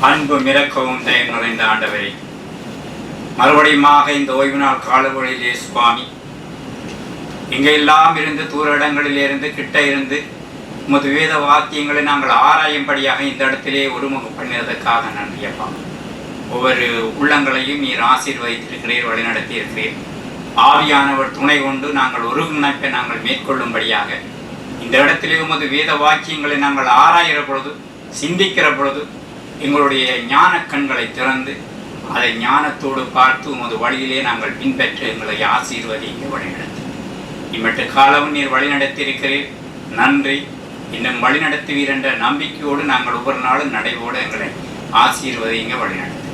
அன்பு மிரக்கவும் தயவு நிறைந்த ஆண்டவரை, மறுபடியுமாக இந்த ஓய்வு நாள் காலவழியிலே சுவாமி, எங்கெல்லாம் இருந்து தூர இடங்களிலிருந்து கிட்ட இருந்து உமது வேத வாக்கியங்களை நாங்கள் ஆராயும்படியாக இந்த இடத்திலே ஒருமுக பண்ணினதற்காக நன்றி அப்பா. ஒவ்வொரு உள்ளங்களையும் நீர் ஆசீர்வதித்திருக்கிறீர், வழிநடத்தி இருக்கிறீர். ஆவியானவர் துணை கொண்டு நாங்கள் ஒருங்கிணைப்பை நாங்கள் மேற்கொள்ளும்படியாக இந்த இடத்திலே உமது வேத வாக்கியங்களை நாங்கள் ஆராயிற பொழுது, சிந்திக்கிற பொழுது எங்களுடைய ஞான கண்களை திறந்து அதை ஞானத்தோடு பார்த்து உமது வழியிலே நாங்கள் பின்பற்ற எங்களை ஆசீர்வதிக்க வழிநடத்தி இம்மட்டு காலமும் நீர் வழிநடத்தியிருக்கிறீர். நன்றி. இன்னும் வழிநடத்துவீர் என்ற நம்பிக்கையோடு நாங்கள் ஒவ்வொரு நாளும் நடைபோடு எங்களை ஆசீர்வதிங்க வழிநடத்து.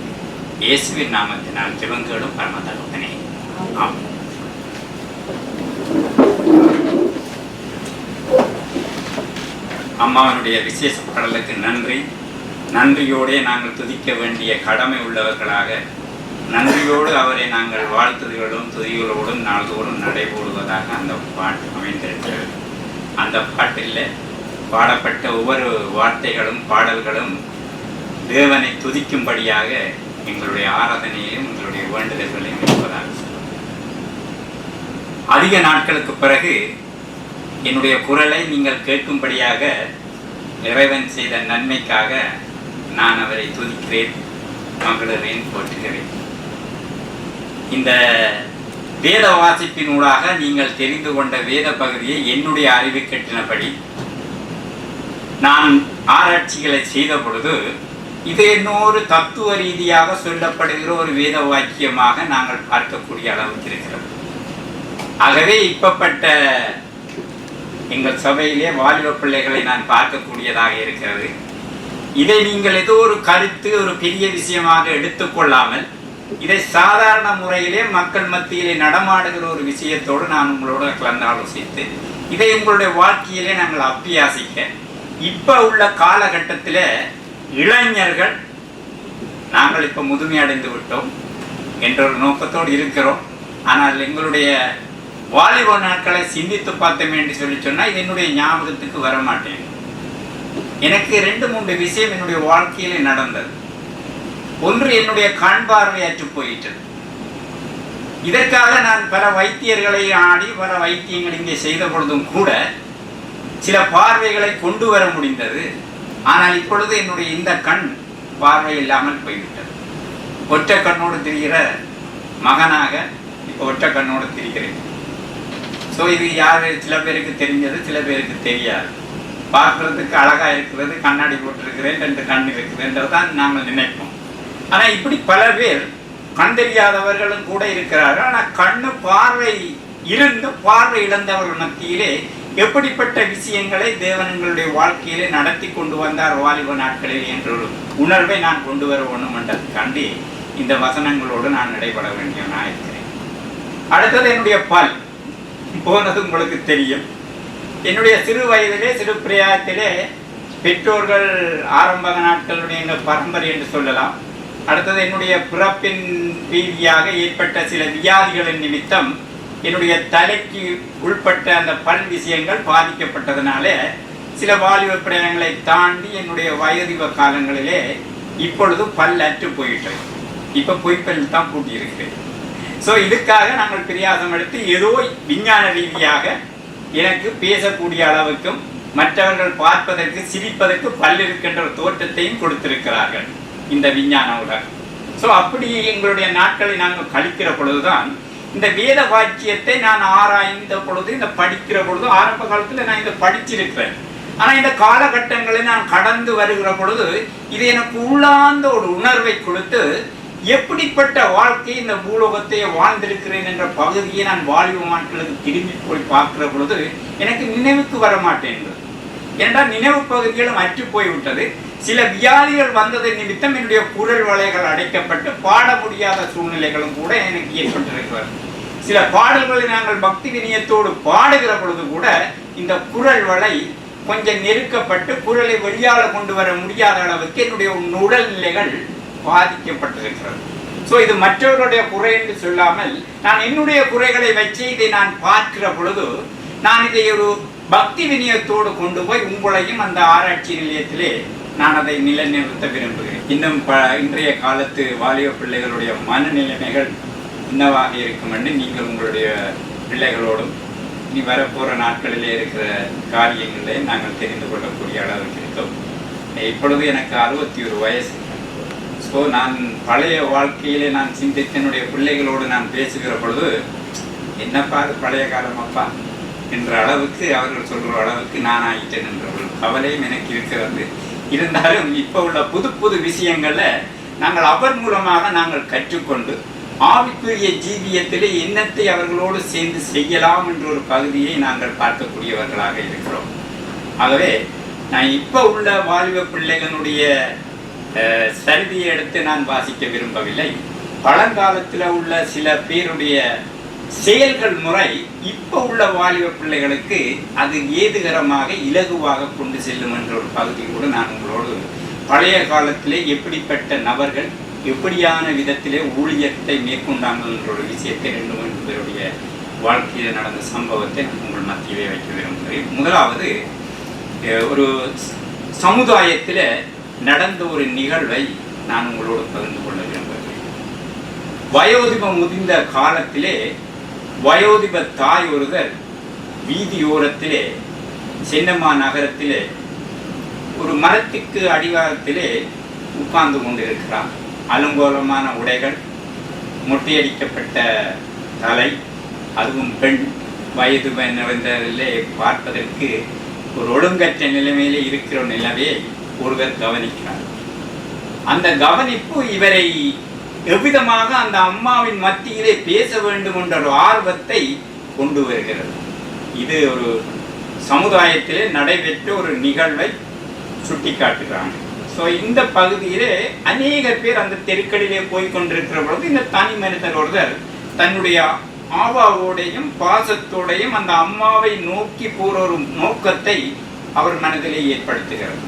இயேசுவின் நாமத்தினால் ஜெபங்களும் பரம தகப்பனே. ஆமென். அம்மாவனுடைய விசேஷ பாடலுக்கு நன்றி. நன்றியோடே நாங்கள் துதிக்க வேண்டிய கடமை உள்ளவர்களாக நன்றியோடு அவரை நாங்கள் வாழ்த்துதல்களும் துதிகளோடும் நாள்தோறும் நடைபோடுவதாக அந்த பாட்டு அமைந்திருக்கிறது. அந்த பாட்டில் பாடப்பட்ட ஒவ்வொரு வார்த்தைகளும் பாடல்களும் தேவனை துதிக்கும்படியாக எங்களுடைய ஆராதனையையும் எங்களுடைய வேண்டுதல்களையும் இருப்பதாக சொல்லுவோம். அதிக நாட்களுக்கு பிறகு என்னுடைய குரலை நீங்கள் கேட்கும்படியாக இறைவன் செய்த நன்மைக்காக நான் அவரை துதிக்கிறேன், மகிழ்கிறேன், போற்றுகிறேன். இந்த வேத வாசிப்பினூடாக நீங்கள் தெரிந்து கொண்ட வேத பகுதியை என்னுடைய அறிவு கட்டினபடி நான் ஆராய்ச்சிகளை செய்த பொழுது இது இன்னொரு தத்துவ ரீதியாக சொல்லப்படுகிற ஒரு வேத வாக்கியமாக நாங்கள் பார்க்கக்கூடிய அளவுக்கு இருக்கிறது. ஆகவே இப்பப்பட்ட எங்கள் சபையிலே வாலிப பிள்ளைகளை நான் பார்க்கக்கூடியதாக இருக்கிறது. இதை நீங்கள் ஏதோ ஒரு கருத்து, ஒரு பெரிய விஷயமாக எடுத்துக்கொள்ளாமல் இதை சாதாரண முறையிலே மக்கள் மத்தியிலே நடமாடுகிற ஒரு விஷயத்தோடு நான் உங்களோட கலந்து ஆலோசித்து இதை உங்களுடைய வாழ்க்கையிலே நாங்கள் அபியாசிக்க இப்போ உள்ள காலகட்டத்தில் இளைஞர்கள் நாங்கள் இப்போ முதுமை அடைந்து விட்டோம் என்ற ஒரு நோக்கத்தோடு இருக்கிறோம். ஆனால் எங்களுடைய வாலிப நாட்களை சிந்தித்து பார்த்தோம் என்று சொல்லி சொன்னால் இது என்னுடைய ஞாபகத்துக்கு வரமாட்டேன். எனக்கு 2-3 விஷயம் என்னுடைய வாழ்க்கையில் நடந்தது. ஒன்று, என்னுடைய கண் பார்வை அற்று போயிட்டது. இதற்காக நான் பல வைத்தியர்களை ஆடி பல வைத்தியங்கள் இங்கே செய்த பொழுதும் கூட சில பார்வைகளை கொண்டு வர முடிந்தது. ஆனால் இப்பொழுது என்னுடைய இந்த கண் பார்வை இல்லாமல் போய்விட்டது. ஒற்றை கண்ணோடு திரிகிற மகனாக இப்போ ஒற்றை கண்ணோடு திரிகிறேன். ஸோ இது யார், சில பேருக்கு தெரிஞ்சது, சில பேருக்கு தெரியாது. பார்க்கறதுக்கு அழகாக இருக்கிறது, கண்ணாடி போட்டிருக்கிறேன், 2 கண் இருக்கிறதுன்றது தான் நாங்கள் நினைப்போம். ஆனால் இப்படி பல பேர் கண் தெரியாதவர்களும் கூட இருக்கிறார்கள். ஆனால் கண்ணு பார்வை இருந்து பார்வை இழந்தவர்கள் மத்தியிலே எப்படிப்பட்ட விஷயங்களை தேவனங்களுடைய வாழ்க்கையிலே நடத்தி கொண்டு வந்தார் வாலிப நாட்களில் என்ற ஒரு உணர்வை நான் கொண்டு வர வேணும் என்றதுக்காண்டி இந்த வசனங்களோடு நான் நடைபெற வேண்டியவனாக இருக்கிறேன். அடுத்தது என்னுடைய பல் போனது உங்களுக்கு தெரியும். என்னுடைய சிறு வயதிலே, சிறு பிராயத்திலே பெற்றோர்கள் ஆரம்ப நாட்களுடைய எங்கள் பரம்பரை என்று சொல்லலாம். அடுத்தது என்னுடைய பிறப்பின் ரீதியாக ஏற்பட்ட சில வியாதிகளின் நிமித்தம் என்னுடைய தலைக்கு உள்பட்ட அந்த பல் விஷயங்கள் பாதிக்கப்பட்டதுனால சில வாலிப பிரயங்களை தாண்டி என்னுடைய வயதிவ காலங்களிலே இப்பொழுது பல் அற்று போயிட்டது. இப்போ பொய்ப்பல் தான் பூட்டியிருக்கிறேன். ஸோ இதுக்காக நாங்கள் பிரயாசம் எடுத்து ஏதோ விஞ்ஞான ரீதியாக எனக்கு பேசக்கூடிய அளவுக்கும் மற்றவர்கள் பார்ப்பதற்கு சிரிப்பதற்கு பல் இருக்கின்ற ஒரு தோற்றத்தையும் கொடுத்திருக்கிறார்கள் இந்த விஞ்ஞான உலகம். ஸோ அப்படி எங்களுடைய நாட்களை நாங்கள் கழிக்கிற பொழுதுதான் இந்த வேத வாக்கியத்தை நான் ஆராய்ந்த பொழுது, இந்த படிக்கிற பொழுது, ஆரம்ப காலத்தில் நான் இதை படிச்சிருக்கிறேன். ஆனால் இந்த காலகட்டங்களை நான் கடந்து வருகிற பொழுது இது எனக்கு உள்ளார்ந்த ஒரு உணர்வை கொடுத்து எப்படிப்பட்ட வாழ்க்கை இந்த பூலோகத்தை வாழ்ந்திருக்கிறேன் என்ற பகுதியை நான் வாலிப நாட்களுக்கு திரும்பி போய் பார்க்கிற பொழுது எனக்கு நினைவுக்கு வர மாட்டேன்றது. ஏனென்றால் நினைவு பகுதிகளும் அற்று போய்விட்டது. சில வியாதிகள் வந்ததை நிமித்தம் என்னுடைய குரல் வலைகள் அடைக்கப்பட்டு பாட முடியாத சூழ்நிலைகளும் கூட எனக்கு ஏற்பட்டிருக்கிறது. சில பாடல்களை நாங்கள் பக்தி வினயத்தோடு பாடுகிற பொழுது கூட இந்த குரல் வலை கொஞ்சம் நெருக்கப்பட்டு குரலை வெளியால் கொண்டு வர முடியாத அளவுக்கு என்னுடைய உடல்நிலைகள் பாதிக்கப்பட்டிருக்கிறது. ஸோ இது மற்றவர்களுடைய குறை என்று சொல்லாமல் நான் என்னுடைய குறைகளை வச்சு இதை நான் பார்க்கிற பொழுது நான் இதை ஒரு பக்தி வினயத்தோடு கொண்டு போய் உங்களையும் அந்த ஆராய்ச்சி நிலையத்திலே நான் அதை நிலைநிறுத்த விரும்புகிறேன். இன்னும் இன்றைய காலத்து வாலிப பிள்ளைகளுடைய மனநிலைமைகள் என்னவாக இருக்கும் என்று நீங்கள் உங்களுடைய பிள்ளைகளோடும் இனி வரப்போகிற நாட்களிலே இருக்கிற காரியங்களே நாங்கள் தெரிந்து கொள்ளக்கூடிய அளவுக்கு இருக்கோம். இப்பொழுது எனக்கு 61 வயசு. ஸோ நான் பழைய வாழ்க்கையிலே நான் சிந்தித்து என்னுடைய பிள்ளைகளோடு நான் பேசுகிற பொழுது என்னப்பா அது பழைய காலம் அப்பா என்ற அளவுக்கு அவர்கள் சொல்கிற அளவுக்கு நான் ஆகிட்டேன் என்ற ஒரு கவலையும் எனக்கு இருக்கிறது. இருந்தாலும் இப்போ உள்ள புது புது விஷயங்களை நாங்கள் அவர் மூலமாக நாங்கள் கற்றுக்கொண்டு ஆவிக்குரிய ஜீவியத்திலே என்னத்தை அவர்களோடு சேர்ந்து செய்யலாம் என்ற ஒரு பகுதியை நாங்கள் பார்க்கக்கூடியவர்களாக இருக்கிறோம். ஆகவே நான் இப்போ உள்ள வாலிப பிள்ளைகளுடைய சரிதியை எடுத்து நான் வாசிக்க விரும்பவில்லை. பழங்காலத்தில் உள்ள சில பேருடைய செயல்கள் முறை இப்போ உள்ள வாலிப பிள்ளைகளுக்கு அது ஏதுகரமாக இலகுவாக கொண்டு செல்லும் என்ற ஒரு பகுதியோடு நான் உங்களோடு பழைய காலத்திலே எப்படிப்பட்ட நபர்கள் எப்படியான விதத்திலே ஊழியத்தை மேற்கொண்டாங்கள் என்ற ஒரு விஷயத்தை 2-3 பேருடைய வாழ்க்கையில் நடந்த சம்பவத்தை நான் உங்கள் மத்தியிலே வைக்க விரும்புகிறேன். முதலாவது, ஒரு சமுதாயத்தில் நடந்த ஒரு நிகழ்வை நான் உங்களோடு பகிர்ந்து கொள்ள விரும்புகிறேன். வயோதிபம் முதிர்ந்த காலத்திலே வயோதிப தாய் ஒருவர் வீதியோரத்திலே சென்னம்மா நகரத்திலே ஒரு மரத்துக்கு அடிவாரத்திலே உட்கார்ந்து கொண்டிருக்கிறார். அலங்கோலமான உடைகள், மொட்டையடிக்கப்பட்ட தலை, அதுவும் பெண் வயது நிறைந்ததிலே பார்ப்பதற்கு ஒரு ஒழுங்கற்ற நிலைமையிலே இருக்கிற நிலவே ஒருவர் கவனிக்கிறார். அந்த கவனிப்பு இவரை எவ்விதமாக அந்த அம்மாவின் மத்தியிலே பேச வேண்டும் என்ற ஒரு ஆர்வத்தை கொண்டு வருகிறது. இது ஒரு சமுதாயத்திலே நடைபெற்ற ஒரு நிகழ்வை சுட்டி காட்டுகிறாங்க. ஸோ இந்த பகுதியிலே அநேக பேர் அந்த தெருக்களிலே போய்கொண்டிருக்கிற பொழுது இந்த தனி மனிதர் ஒருவர் தன்னுடைய ஆவாவோடையும் பாசத்தோடையும் அந்த அம்மாவை நோக்கி போற ஒரு நோக்கத்தை அவர் மனதிலே ஏற்படுத்துகிறார்.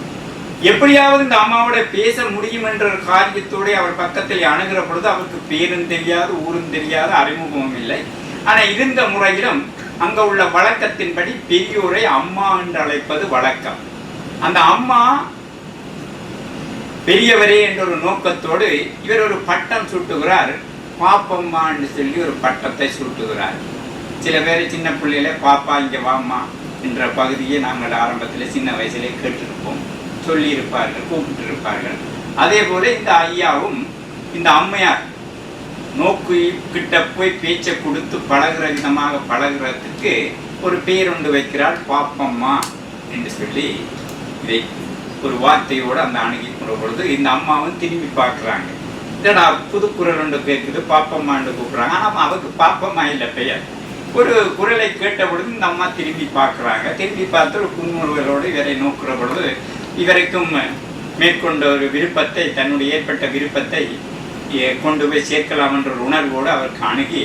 எப்படியாவது இந்த அம்மாவோட பேச முடியும் என்ற ஒரு காரியத்தோடு அவர் பக்கத்தில் அணுகிற பொழுது அவருக்கு பேரும் தெரியாது, ஊரும் தெரியாது, அறிமுகமும் இல்லை. ஆனால் இருந்த முறையிலும் அங்க உள்ள வழக்கத்தின்படி பெரியோரை அம்மா என்று அழைப்பது வழக்கம். அந்த அம்மா பெரியவரே என்ற ஒரு நோக்கத்தோடு இவர் ஒரு பட்டம் சூட்டுகிறார். பாப்பம்மா என்று சொல்லி ஒரு பட்டத்தை சூட்டுகிறார். சில பேர் சின்ன பிள்ளையில பாப்பா இங்க வாம்மா என்ற பகுதியை நாங்கள் ஆரம்பத்தில் சின்ன வயசுலே கேட்டிருப்போம், சொல்லி இருப்பார்கள், கூப்பிட்டு இருப்பார்கள். அதே போல இந்த ஐயாவும் இந்த அம்மையார் நோக்கு கிட்ட போய் பேச்சை கொடுத்து பழகிற விதமாக பழகிறதுக்கு ஒரு பேர் ஒன்று வைக்கிறாள், பாப்பம்மா என்று சொல்லி இதை ஒரு வார்த்தையோடு அந்த அணுகிக்கிற பொழுது இந்த அம்மாவும் திரும்பி பார்க்குறாங்க. இதடா புது குரல் ஒன்று கேட்குது, பாப்பம்மான்னு கூப்பிட்றாங்க. ஆனால் அவருக்கு பாப்பம்மா இல்லை பெயர். ஒரு குரலை கேட்ட பொழுது இந்த அம்மா திரும்பி பார்க்குறாங்க. திரும்பி பார்த்து ஒரு புன்முறுவலோடு இவரை நோக்குற பொழுது இவருக்கும் மேற்கொண்ட ஒரு விருப்பத்தை, தன்னுடைய ஏற்பட்ட விருப்பத்தை கொண்டு போய் சேர்க்கலாம் என்ற ஒரு உணர்வோடு அவருக்கு அணுகி,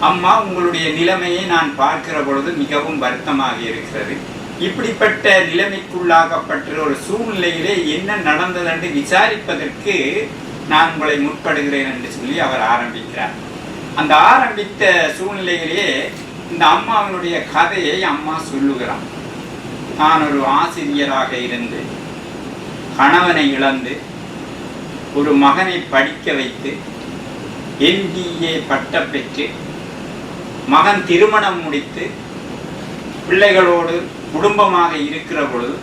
அம்மா உங்களுடைய நிலைமையை நான் பார்க்கிற பொழுது மிகவும் வருத்தமாக இருக்கிறது. இப்படிப்பட்ட நிலைமைக்குள்ளாகப்பட்ட ஒரு சூழ்நிலையிலே என்ன நடந்தது என்று விசாரிப்பதற்கு நான் உங்களை முற்படுகிறேன் என்று சொல்லி அவர் ஆரம்பிக்கிறார். அந்த ஆரம்பித்த சூழ்நிலையிலேயே இந்த அம்மாவினுடைய கதையை அம்மா சொல்லுகிறான். நான் ஒரு ஆசிரியராக இருந்து கணவனை இழந்து ஒரு மகனை படிக்க வைத்து MBA பட்டம் பெற்று மகன் திருமணம் முடித்து பிள்ளைகளோடு குடும்பமாக இருக்கிற பொழுது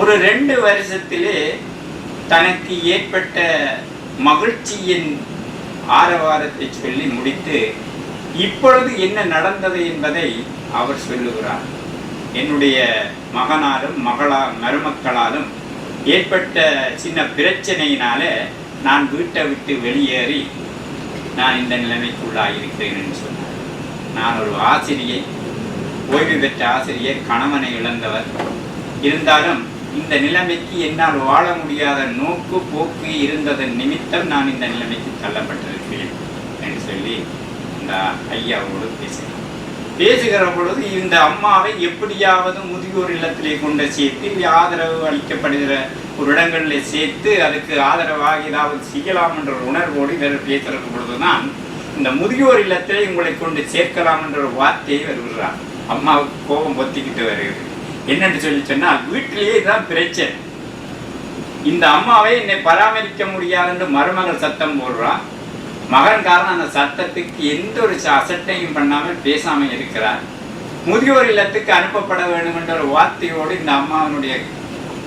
ஒரு 2 வருஷத்திலே தனக்கு ஏற்பட்ட மகிழ்ச்சியின் ஆரவாரத்தை சொல்லி முடித்து இப்பொழுது என்ன நடந்தது என்பதை அவர் சொல்லுகிறார். என்னுடைய மகனாலும் மருமக்களாலும் ஏற்பட்ட சின்ன பிரச்சனையினால நான் வீட்டை விட்டு வெளியேறி நான் இந்த நிலைமைக்குள்ளாயிருக்கிறேன் என்று சொன்னார். நான் ஒரு ஆசிரியை, ஓய்வு பெற்ற ஆசிரியர், கணவனை இழந்தவர். இருந்தாலும் இந்த நிலைமைக்கு என்னால் வாழ முடியாத நோக்கு போக்கு இருந்ததன் நிமித்தம் நான் இந்த நிலைமைக்கு தள்ளப்பட்டிருக்கிறேன் என்று சொல்லி இந்த ஐயாவோடு பேசுகிற பொழுது இந்த அம்மாவை எப்படியாவது முதியோர் இல்லத்திலே கொண்டு சேர்த்து ஆதரவு அளிக்கப்படுகிற ஒரு இடங்களில் சேர்த்து அதுக்கு ஆதரவாக ஏதாவது செய்யலாம் என்ற ஒரு உணர்வோடு இவர் பேசுகிற பொழுதுதான் இந்த முதியோர் இல்லத்திலே உங்களை கொண்டு சேர்க்கலாம் என்ற ஒரு வார்த்தையை வருகிறார். அம்மாவுக்கு கோபம் பொத்திக்கிட்டு வருகிறது. என்னென்று சொல்லி சொன்னால், வீட்டிலேயே தான் பிரச்சனை. இந்த அம்மாவை என்னை பராமரிக்க முடியாது என்று மருமகள் சத்தம் போடுறான். மகன்காரன் அந்த சத்தத்துக்கு எந்த ஒரு அசட்டையும் பண்ணாமல் பேசாமல் இருக்கிறார். முதியோர் இல்லத்துக்கு அனுப்பப்பட வேண்டும் என்ற ஒரு வார்த்தையோடு இந்த அம்மாவினுடைய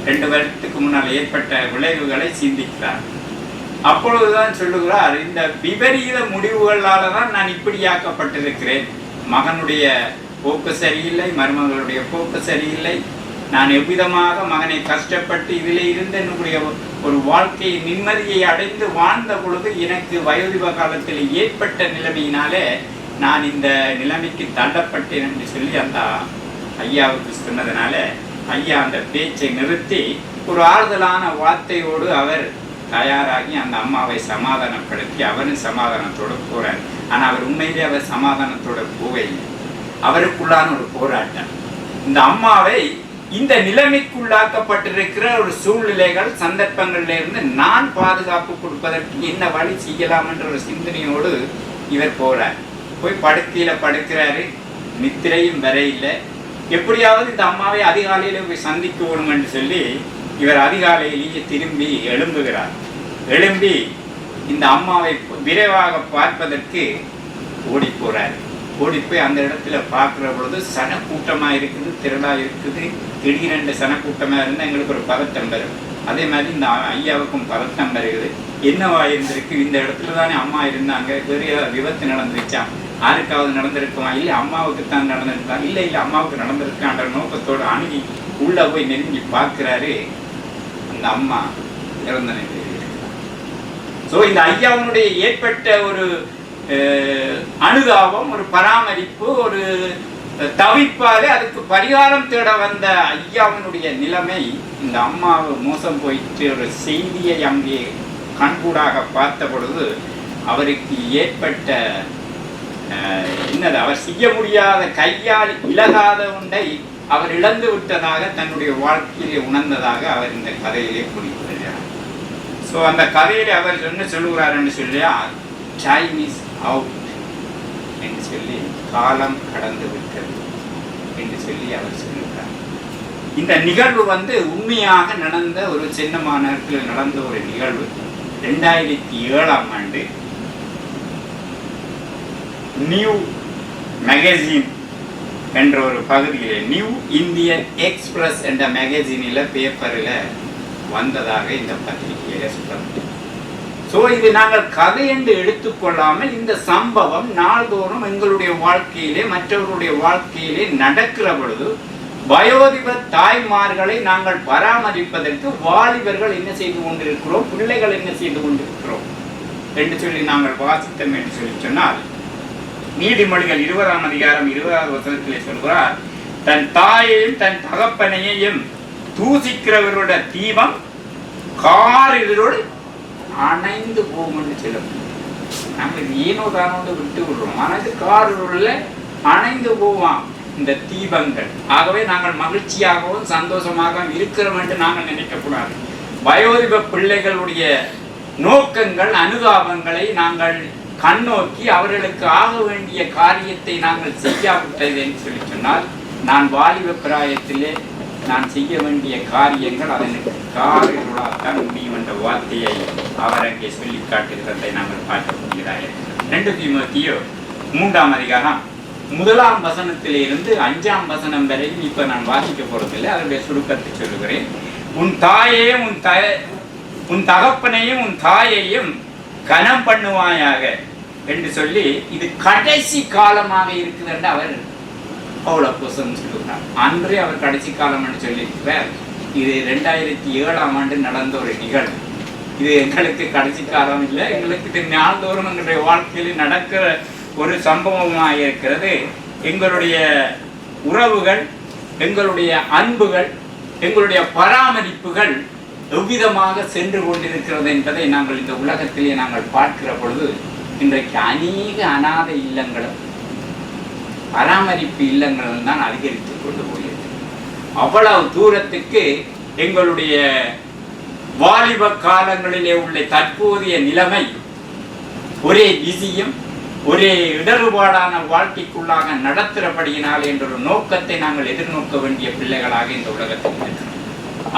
2 வருடத்துக்கு முன்னால் ஏற்பட்ட விளைவுகளை சிந்திக்கிறார். அப்பொழுதுதான் சொல்லுகிறார், இந்த விபரீத முடிவுகளால் தான் நான் இப்படியாக்கப்பட்டிருக்கிறேன். மகனுடைய போக்கு சரியில்லை, மருமகளுடைய போக்கு சரியில்லை. நான் எவ்விதமாக மகனை கஷ்டப்பட்டு இதில் இருந்து என்னுடைய ஒரு வாழ்க்கையை நிம்மதியை அடைந்து வாழ்ந்த பொழுது எனக்கு வயோதிப காலத்தில் ஏற்பட்ட நிலைமையினாலே நான் இந்த நிலைமைக்கு தள்ளப்பட்டேன் என்று சொல்லி அந்த ஐயாவுக்கு சொன்னதுனால ஐயா அந்த பேச்சை நிறுத்தி ஒரு ஆறுதலான வார்த்தையோடு அவர் தயாராகி அந்த அம்மாவை சமாதானப்படுத்தி அவரும் சமாதானத்தோடு போறார். ஆனால் அவர் உண்மையிலே அவர் சமாதானத்தோடு போகவில்லை. அவருக்குள்ளான ஒரு போராட்டம். இந்த அம்மாவை இந்த நிலைமைக்குள்ளாக்கப்பட்டிருக்கிற ஒரு சூழ்நிலைகள் சந்தர்ப்பங்களிலிருந்து நான் பாதுகாப்பு கொடுப்பதற்கு என்ன வழி செய்யலாம் என்ற ஒரு சிந்தனையோடு இவர் போறார். போய் படுக்கையில படுக்கிறாரு. நித்திரையும் வரையில்லை. எப்படியாவது இந்த அம்மாவை அதிகாலையில போய் சந்திக்க வேணும் என்று சொல்லி இவர் அதிகாலையிலேயே திரும்பி எழும்புகிறார். எழும்பி இந்த அம்மாவை விரைவாக பார்ப்பதற்கு ஓடி போறார். ஓடி போய் அந்த இடத்துல பார்க்குற பொழுது சனக்கூட்டமாக இருக்குது, திரளாக இருக்குது. திடீரென்று சனக்கூட்டமாக இருந்தால் எங்களுக்கு ஒரு பதட்டம் வரும். அதே மாதிரி இந்த ஐயாவுக்கும் பதட்டம் வருகிறது. என்னவா இருந்திருக்கு, இந்த இடத்துல தானே அம்மா இருந்தாங்க, பெரிய விபத்து நடந்துருச்சா, யாருக்காவது நடந்திருக்குமா, இல்லை அம்மாவுக்கு தான் நடந்திருக்கா, இல்லை அம்மாவுக்கு நடந்திருக்கான்ற நோக்கத்தோடு அணுகி உள்ளே போய் நெருங்கி பார்க்குறாரு. அந்த அம்மா இறந்த நிலையில் இருக்கிறார். ஸோ இந்த ஐயாவுடைய ஏற்பட்ட ஒரு அனுதாபம், ஒரு பராமரிப்பு, ஒரு தவிப்பாக அதுக்கு பரிகாரம் தேட வந்த ஐயாவினுடைய நிலைமை இந்த அம்மாவை மோசம் போயிட்டு ஒரு செய்தியை அங்கே கண்கூடாக பார்த்த பொழுது அவருக்கு ஏற்பட்ட என்னது, அவர் செய்ய முடியாத கையால் இழகாத ஒன்றை அவர் இழந்து விட்டதாக தன்னுடைய வாழ்க்கையிலே உணர்ந்ததாக அவர் இந்த கதையிலே குறிப்பிடுகிறார். ஸோ அந்த கதையிலே அவர் சொல்லுகிறார் என்று சொல்லியா, டைம் இஸ் அவுட் என்று சொல்லி, காலம் கடந்து விட்டது என்று சொல்லி அவர் சொல்லுகிறார். இந்த நிகழ்வு உண்மையாக நடந்த ஒரு சின்ன மாநகரத்தில் நடந்த ஒரு நிகழ்வு. 2007ஆம் ஆண்டு நியூ மேகசின் என்ற ஒரு பகுதியில், நியூ இந்தியன் எக்ஸ்பிரஸ் என்ற மேகசினில் பேப்பரில் வந்ததாக இந்த பத்திரிகையை சொல்லுங்கள். ஸோ இது நாங்கள் கதை என்று எடுத்துக்கொள்ளாமல் இந்த சம்பவம் நாள்தோறும் எங்களுடைய வாழ்க்கையிலே மற்றவர்களுடைய வாழ்க்கையிலே நடக்கிற பொழுது வயோதிப தாய்மார்களை நாங்கள் பராமரிப்பதற்கு வாலிபர்கள் என்ன செய்து கொண்டிருக்கிறோம், பிள்ளைகள் என்ன செய்து கொண்டிருக்கிறோம் என்று சொல்லி நாங்கள் வாசித்தோம் என்று சொல்லி சொன்னால், நீதிமொழிகள் 20ஆம் அதிகாரம் 20வது வசனத்திலே சொல்கிறார், தன் தாயையும் தன் தகப்பனையையும் தூசிக்கிறவரோட தீபம் காரிருளோடு அணைந்து போகும்னு சொல்லும். நாங்கள் ஏனோ தானோடு விட்டு விடுறோம். ஆனால் காரிருளில் அணைந்து போவான் இந்த தீபங்கள். ஆகவே நாங்கள் மகிழ்ச்சியாகவும் சந்தோஷமாகவும் இருக்கிறோம் என்று நாங்கள் நினைக்கக்கூடாது. வயோதிப பிள்ளைகளுடைய நோக்கங்கள், அனுதாபங்களை நாங்கள் கண்ணோக்கி அவர்களுக்கு ஆக வேண்டிய காரியத்தை நாங்கள் செய்யாவிட்டது என்று சொல்லி சொன்னால், நான் வாலிப பிராயத்திலே நான் செய்ய வேண்டிய காரியங்கள் அதனுக்கு காரிருளாகத்தான் முடியும் என்ற வார்த்தையை அவர் அங்கே சொல்லி காட்டுகிறதை நாங்கள் பார்க்கக்கூடியதாக. 2 தீமோத்தேயு 3ஆம் அதிகாரம் 1ஆம் வசனத்திலிருந்து 5ஆம் வசனம் வரையும் இப்ப நான் வாசிக்க போறதில்லை, அதனுடைய சுருக்கத்தை சொல்லுகிறேன். உன் தாயையும் உன் தகப்பனையும் உன் தாயையும் கனம் பண்ணுவாயாக என்று சொல்லி, இது கடைசி காலமாக இருக்குது என்று அவர் அவ்வளவு சொல்லுகிறார். அன்றே அவர் கடைசி காலம் என்று சொல்லியிருக்கிறார். இது 2007ஆம் ஆண்டு நடந்த ஒரு நிகழ்வு. இது எங்களுக்கு கடைசி காலம் இல்லை, எங்களுக்கு இது நாள்தோறும் எங்களுடைய வாழ்க்கையில் நடக்கிற ஒரு சம்பவமாக இருக்கிறது. எங்களுடைய உறவுகள், எங்களுடைய அன்புகள், எங்களுடைய பராமரிப்புகள் எவ்விதமாக சென்று கொண்டிருக்கிறது என்பதை நாங்கள் இந்த உலகத்திலே நாங்கள் பார்க்கிற பொழுது, இன்றைக்கு அநேக அநாதை இல்லங்களும் பராமரிப்பு இல்லங்களும் தான் அதிகரித்து கொண்டு போகிறது. அவ்வளவு தூரத்துக்கு எங்களுடைய வாலிப காலங்களிலே உள்ள தற்போதைய நிலைமை ஒரே பிஸியும் ஒரே இடர்பாடான வாழ்க்கைக்குள்ளாக நடத்துகிறபடியினால் என்ற ஒரு நோக்கத்தை நாங்கள் எதிர்நோக்க வேண்டிய பிள்ளைகளாக இந்த உலகத்தில் இருக்கிறோம்.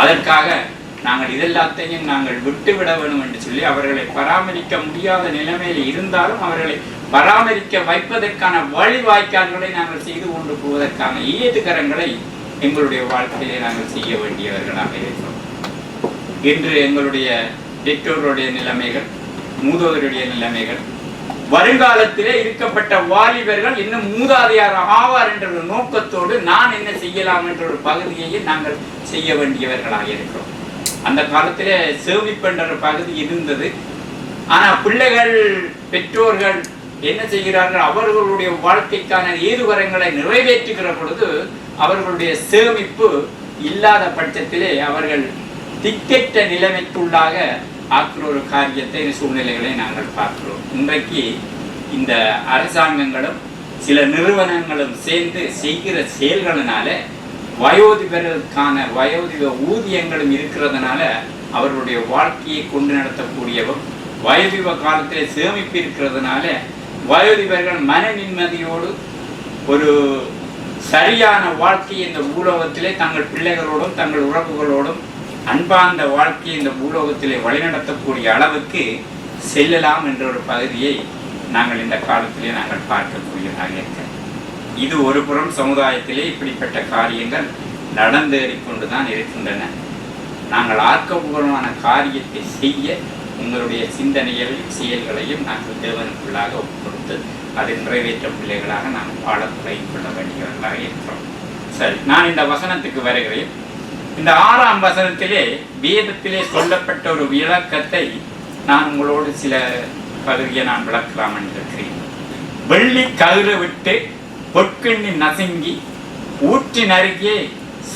அதற்காக நாங்கள் இதெல்லாத்தையும் நாங்கள் விட்டுவிட வேண்டும் என்று சொல்லி அவர்களை பராமரிக்க முடியாத நிலைமையில் இருந்தாலும் அவர்களை பராமரிக்க வைப்பதற்கான வழிவாய்க்கால்களை நாங்கள் செய்து கொண்டு போவதற்கான ஏதுகரங்களை எங்களுடைய வாழ்க்கையிலே நாங்கள் செய்ய வேண்டியவர்களாக இருக்கிறோம். இன்று எங்களுடைய பெற்றோருடைய நிலைமைகள், மூதோருடைய நிலைமைகள், வருங்காலத்திலே இருக்கப்பட்ட வாலிபர்கள் இன்னும் மூதாதையார் ஆவார் என்ற ஒரு நோக்கத்தோடு நான் என்ன செய்யலாம் என்ற ஒரு பகுதியையே நாங்கள் செய்ய வேண்டியவர்களாக இருக்கிறோம். அந்த காலத்திலே சேமிப்பு என்ற பகுதி இருந்தது. ஆனால் பிள்ளைகள், பெற்றோர்கள் என்ன செய்கிறார்கள்? அவர்களுடைய வாழ்க்கைக்கான ஏதுவரங்களை நிறைவேற்றுகிற பொழுது அவர்களுடைய சேமிப்பு இல்லாத பட்சத்திலே அவர்கள் திக்கெட்ட நிலைமைக்குள்ளாக ஆக்குற ஒரு காரியத்தை, சூழ்நிலைகளை நாங்கள் பார்க்கிறோம். இன்றைக்கு இந்த அரசாங்கங்களும் சில நிறுவனங்களும் சேர்ந்து செய்கிற செயல்களினால வயோதிபர்களுக்கான வயோதிப ஊதியங்களும் இருக்கிறதுனால அவர்களுடைய வாழ்க்கையை கொண்டு நடத்தக்கூடியவும், வயோதிப காலத்திலே சேமிப்பு இருக்கிறதுனால வயோதிபர்கள் மன நிம்மதியோடு ஒரு சரியான வாழ்க்கையை இந்த பூலோகத்திலே தங்கள் பிள்ளைகளோடும் தங்கள் உறவுகளோடும் அன்பார்ந்த வாழ்க்கையை இந்த பூலோகத்திலே வழிநடத்தக்கூடிய அளவுக்கு செல்லலாம் என்ற ஒரு பகுதியை நாங்கள் இந்த காலத்திலே நாங்கள் பார்க்கக்கூடியதாக இருக்கிறோம். இது ஒரு புறம் சமுதாயத்திலே இப்படிப்பட்ட காரியங்கள் நடந்தேறிக்கொண்டுதான் இருக்கின்றன. நாங்கள் ஆக்கப்பூர்வமான காரியத்தை செய்ய உங்களுடைய சிந்தனைகளையும் செயல்களையும் நாங்கள் தேவனுக்குள்ளாக கொடுத்து அதை நிறைவேற்ற பிள்ளைகளாக நாங்கள் வாழ கொள்ள வேண்டியவர்களாக இருக்கிறோம். சரி, நான் இந்த வசனத்துக்கு வருகிறேன். இந்த 6ஆம் வசனத்திலே வேதத்திலே சொல்லப்பட்ட ஒரு விளக்கத்தை நான் உங்களோடு சில பகுதியை நான் விளக்கலாம் என்றிருக்கிறேன். வெள்ளி கதிர விட்டு பொற்கிண்ணி நசுங்கி ஊற்றின் அருகே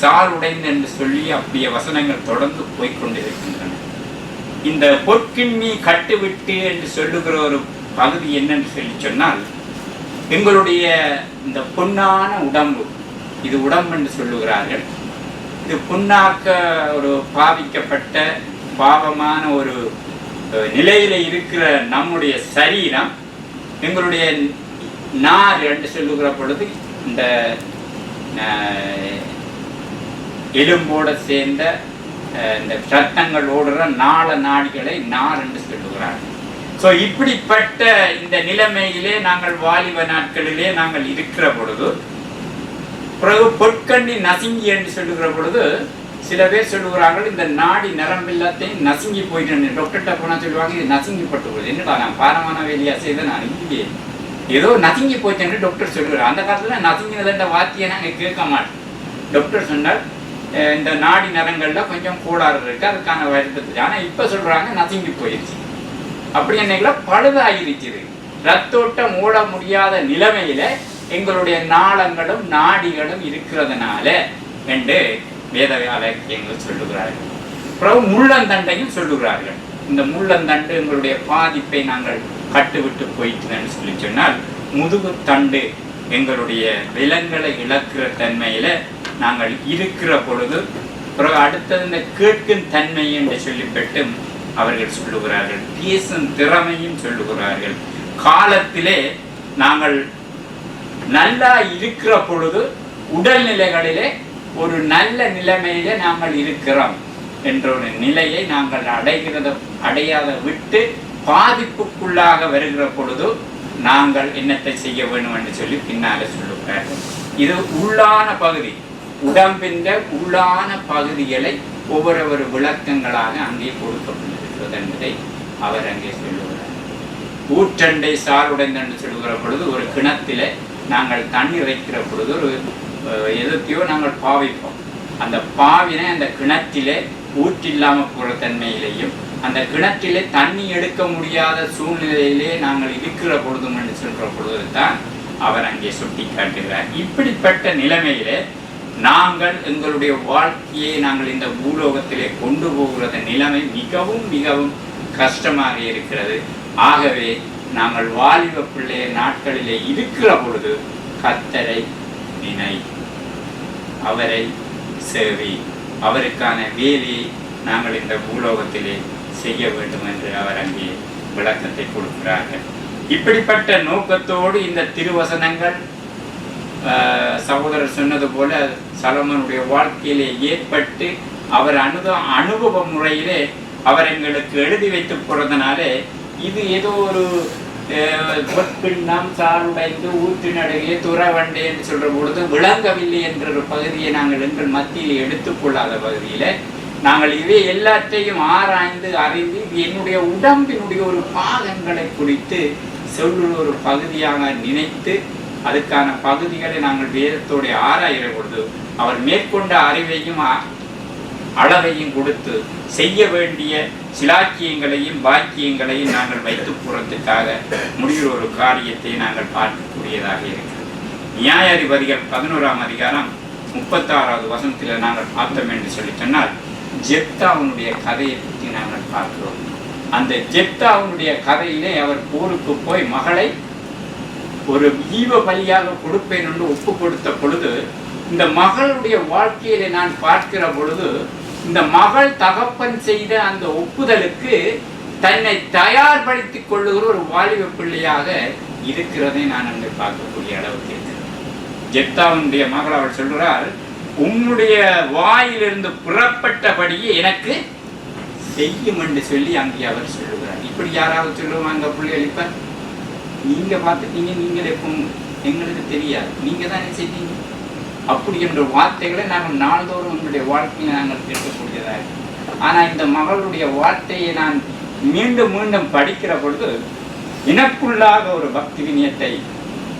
சால் உடைந்து என்று சொல்லி அப்படிய வசனங்கள் தொடர்ந்து போய்கொண்டிருக்கின்றன. இந்த பொற்கிண்ணி கட்டுவிட்டு என்று சொல்லுகிற ஒரு பகுதி என்னன்னு சொல்லி சொன்னால், எங்களுடைய இந்த பொன்னான உடம்பு, இது உடம்பு என்று சொல்லுகிறார்கள். இது புண்ணாக்க ஒரு பாவிக்கப்பட்ட பாவமான ஒரு நிலையில இருக்கிற நம்முடைய சரீரம், எங்களுடைய நார் என்று சொல்லுகிற பொழுது இந்த எலும்போட சேர்ந்த இந்த ரத்தங்கள் ஓடுற நாடிகளை நார் என்று சொல்லுகிறார்கள். ஸோ இப்படிப்பட்ட இந்த நிலைமையிலே நாங்கள் வாலிப நாட்களிலே நாங்கள் இருக்கிற பொழுது, பிறகு பொற்கண்ணி நசுங்கி என்று சொல்லுகிற பொழுது சில பேர் சொல்லுகிறார்கள் இந்த நாடி நரம்பில்லாத்தையும் நசுங்கி போயிட்டு. டாக்டர்கிட்ட போனால் சொல்லுவாங்க இது நசுங்கிப்பட்டு போகுது. என்னடா நான் பாரமான வேலையா செய்த நான் இங்கே ஏதோ நசுங்கி போயிட்டேன்னு டாக்டர் சொல்லுகிறார். அந்த காலத்தில் நசுங்கினதுன்ற வார்த்தையை நாங்கள் கேட்க மாட்டோம். டாக்டர் சொன்னார் இந்த நாடி நரங்கள்ல கொஞ்சம் கோளாறு இருக்கு, அதுக்கான வருத்தத்து. ஆனால் இப்போ சொல்றாங்க நசுங்கி போயிடுச்சு. அப்படி என்னைக்குள்ள பழுதாகிருக்குது. ரத்தோட்டம் ஓட முடியாத நிலைமையில எங்களுடைய நாளங்களும் நாடிகளும் இருக்கிறதுனால என்று வேத வாக்கியங்கள் சொல்லுகிறார்கள். அப்புறம் முள்ளந்தண்டையும் சொல்லுகிறார்கள். இந்த முள்ளந்தண்டு எங்களுடைய பாதிப்பை நாங்கள் கட்டுவிட்டு போயிட்டுன்னு சொல்லி சொன்னால், முதுகு தண்டு எங்களுடைய விலங்குகளை இழக்கிற தன்மையில நாங்கள் இருக்கிற பொழுது, பிறகு அடுத்தது இந்த கேட்கும் தன்மை என்று சொல்லிவிட்டு அவர்கள் சொல்லுகிறார்கள். பேசும் திறமையும் சொல்லுகிறார்கள். காலத்திலே நாங்கள் நல்லா இருக்கிற பொழுது உடல்நிலைகளிலே ஒரு நல்ல நிலைமையிலே நாங்கள் இருக்கிறோம் என்ற ஒரு நிலையை நாங்கள் அடையாத விட்டு பாதிப்புக்குள்ளாக வருகிற பொழுது நாங்கள் என்னத்தை செய்ய வேண்டும் என்று சொல்லி பின்னால சொல்லுகிறார்கள். இது உள்ளான பகுதி, உடம்பின் உள்ளான பகுதிகளை ஒவ்வொரு விளக்கங்களாக அங்கே கொடுக்கப்பட்டிருக்கிறது என்பதை அவர் அங்கே சொல்லுகிறார். ஊற்றண்டை சாருடைந்து என்று சொல்லுகிற பொழுது ஒரு கிணத்திலே நாங்கள் தண்ணீர் வைக்கிற பொழுது ஒரு எதத்தையோ நாங்கள் பாவிப்போம். அந்த பாவினை அந்த கிணற்றிலே ஊற்றில்லாமல் போகிற தன்மையிலேயும், அந்த கிணற்றிலே தண்ணி எடுக்க முடியாத சூழ்நிலையிலே நாங்கள் இருக்கிற பொழுதும் என்று சொல்கிற பொழுது தான் அவர் அங்கே சுட்டி காட்டுகிறார். இப்படிப்பட்ட நிலைமையிலே நாங்கள் எங்களுடைய வாழ்க்கையை நாங்கள் இந்த பூலோகத்திலே கொண்டு போகிறது நிலைமை மிகவும் மிகவும் கஷ்டமாக இருக்கிறது. ஆகவே நாங்கள் வாலிப பிள்ளைய நாட்களிலே இருக்கிற பொழுது கர்த்தரை நினை, அவரை சேவி, அவருக்கான வேலையை நாங்கள் இந்த பூலோகத்திலே செய்ய வேண்டும் என்று அவர் அங்கே விளக்கத்தை கொடுக்கிறார்கள். இப்படிப்பட்ட நோக்கத்தோடு இந்த திருவசனங்கள் சகோதரர் சொன்னது போல சலோமோனுடைய வாழ்க்கையிலே ஏற்பட்டு அவர் அனுபவ முறையிலே அவர் எங்களுக்கு எழுதி வைத்து போறதுனாலே இது ஏதோ ஒரு பொற்பிண்ணம் சாருடைந்து ஊற்று நடுவே துறவண்டே என்று சொல்ற பொழுது விளங்கவில்லை என்ற ஒரு பகுதியை நாங்கள் எங்கள் மத்தியில் எடுத்துக்கொள்ளாத பகுதியில நாங்கள் இவை எல்லாத்தையும் ஆராய்ந்து அறிந்து என்னுடைய உடம்பினுடைய ஒரு பாகங்களை குறித்து சொல்லுற ஒரு பகுதியாக நினைத்து அதுக்கான பகுதிகளை நாங்கள் வேதத்தோடு ஆராய்கிற பொழுது அவர் மேற்கொண்ட அறிவையும் அளவையும் கொடுத்து செய்ய வேண்டிய சிலாக்கியங்களையும் பாக்கியங்களையும் நாங்கள் வைத்து போறதுக்காக முடிகிற ஒரு காரியத்தை நாங்கள் பார்க்கக்கூடியதாக இருக்கிறது. நியாயாதிபதிகள் 11ஆம் அதிகாரம் 36வது வசனத்தில் நாங்கள் பார்த்தோம் என்று சொல்லி சொன்னால் ஜெப்தாவுடைய கதையை பற்றி நாங்கள் பார்க்கிறோம். அந்த ஜெப்தாவுடைய கதையிலே அவர் போருக்கு போய் மகளை ஒரு ஜீவ பலியாக கொடுப்பேன் என்று ஒப்பு கொடுத்த பொழுது இந்த மகளுடைய வாழ்க்கையில நான் பார்க்கிற பொழுது இந்த மகள் தகப்பன் செய்த அந்த ஒப்புதலுக்கு தன்னை தயார்படுத்திக் கொள்ளுகிற ஒரு வாலிப பிள்ளையாக இருக்கிறதை நான் அங்கே பார்க்கக்கூடிய அளவுக்கு இருக்கிறேன். ஜெப்தாவுடைய மகள் அவள் சொல்கிறார், உன்னுடைய வாயிலிருந்து புறப்பட்டபடியே எனக்கு செய்யும் என்று சொல்லி அங்கே அவர் சொல்லுகிறார். இப்படி யாராவது சொல்லுவாங்க பிள்ளைகள்? இப்ப நீங்க பார்த்துட்டீங்க, நீங்களே எங்களுக்கு தெரியாது, நீங்க தானே செய்தீங்க அப்படி என்ற வார்த்தைகளை நாங்கள் நாள்தோறும் உங்களுடைய வாழ்க்கையை நாங்கள் கேட்கக்கூடியதாக. ஆனால் இந்த மகளுடைய வார்த்தையை நான் மீண்டும் மீண்டும் படிக்கிற பொழுது எனக்குள்ளாக ஒரு பக்தி வினயத்தை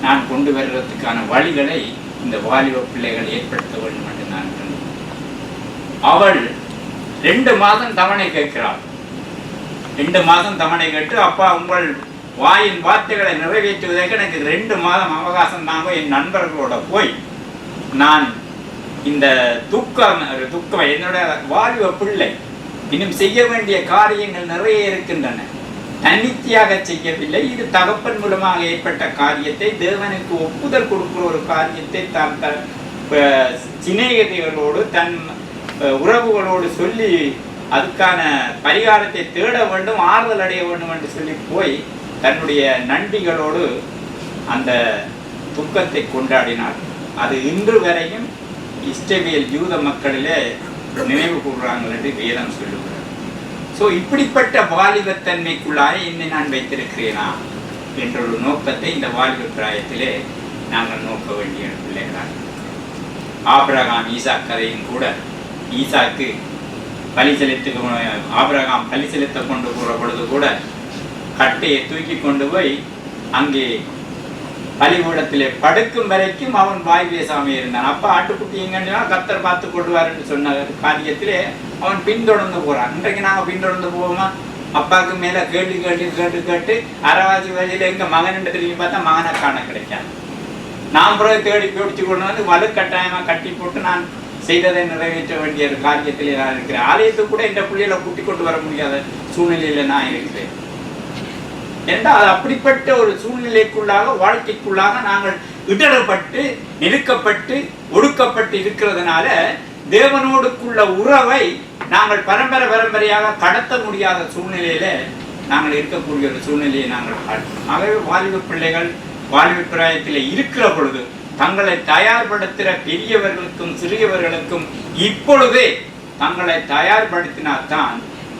நான் கொண்டு வருவதற்கான வழிகளை இந்த வாலிப பிள்ளைகள் ஏற்படுத்த வேண்டும் என்று நான் கண்டேன். அவள் 2 மாதம் தவணை கேட்கிறாள். 2 மாதம் தவணை கேட்டு, அப்பா உங்கள் வாயின் வார்த்தைகளை நிறைவேற்றுவதற்கு எனக்கு 2 மாதம் அவகாசம் தாங்க, என் நண்பர்களோட போய் நான் இந்த துக்கம் என்னோட வாலிப பிள்ளை இன்னும் செய்ய வேண்டிய காரியங்கள் நிறைய இருக்கின்றன, தன்னிச்சையாக செய்யவில்லை, இது தகப்பன் மூலமாக ஏற்பட்ட காரியத்தை தேவனுக்கு ஒப்புதல் கொடுக்கிற ஒரு காரியத்தை தான் சிநேகிதிகளோடு தன் உறவுகளோடு சொல்லி அதுக்கான பரிகாரத்தை தேட வேண்டும், ஆறுதல் அடைய வேண்டும் என்று சொல்லி போய் தன்னுடைய நண்பிகளோடு அந்த துக்கத்தை கொண்டாடினார். அது இன்று வரையும் இஸ்ரவேல் யூத மக்களிலே நினைவு கூறுறாங்க என்று வேதம் சொல்லுகிறார். ஸோ இப்படிப்பட்ட வாலிபத்தன்மைக்குள்ளாக என்னை நான் வைத்திருக்கிறேனா என்ற ஒரு நோக்கத்தை இந்த வாலிப பிராயத்திலே நாங்கள் நோக்க வேண்டிய பிள்ளைகளாக. ஆபிரகாம் ஈசாக் கதையும் கூட, ஈசாக்கு ஆபிரகாம் பலி செலுத்த கொண்டு போகிற பொழுது கூட கட்டையை தூக்கி கொண்டு போய் அங்கே பலிபீடத்திலே படுக்கும் வரைக்கும் அவன் வாய் பேசாம இருந்தான். அப்ப ஆட்டுக்குட்டி எங்கன்னா கர்த்தர் பார்த்து கொள்வார் என்று சொன்ன காரியத்திலே அவன் பின்தொடர்ந்து போறான். இன்றைக்கு நாங்க பின்தொடர்ந்து போவோமா? அப்பாவுக்கு மேல கேட்டு கேட்டு கேட்டு கேட்டு அரைவாசி வழியில எங்க மகன் திரும்பி பார்த்தா மகனை காண கிடைக்காது. நான் பிறகு தேடி பிடிச்சு கொண்டு வந்து வலுக்கட்டாயமா கட்டி போட்டு நான் செய்ததை நிறைவேற்ற வேண்டிய ஒரு காரியத்திலே நான் இருக்கிறேன். ஆலயத்துக்கு கூட இந்த பிள்ளைகளை கூட்டி கொண்டு வர முடியாத சூழ்நிலையில நான் இருக்கிறேன். என்றால் அப்படிப்பட்ட ஒரு சூழ்நிலைக்குள்ளாக வாழ்க்கைக்குள்ளாக நாங்கள் இடரப்பட்டு நெருக்கப்பட்டு ஒடுக்கப்பட்டு இருக்கிறதுனால தேவனோடுக்குள்ள உறவை நாங்கள் பரம்பரையாக கடத்த முடியாத சூழ்நிலையில நாங்கள் இருக்கக்கூடிய ஒரு சூழ்நிலையை நாங்கள் பார்க்கிறோம். ஆகவே வாலிப பிள்ளைகள் வாலிப பிராயத்தில் இருக்கிற பொழுது தங்களை தயார்படுத்துகிற பெரியவர்களுக்கும் சிறியவர்களுக்கும் இப்பொழுதே தங்களை தயார்படுத்தினால்தான்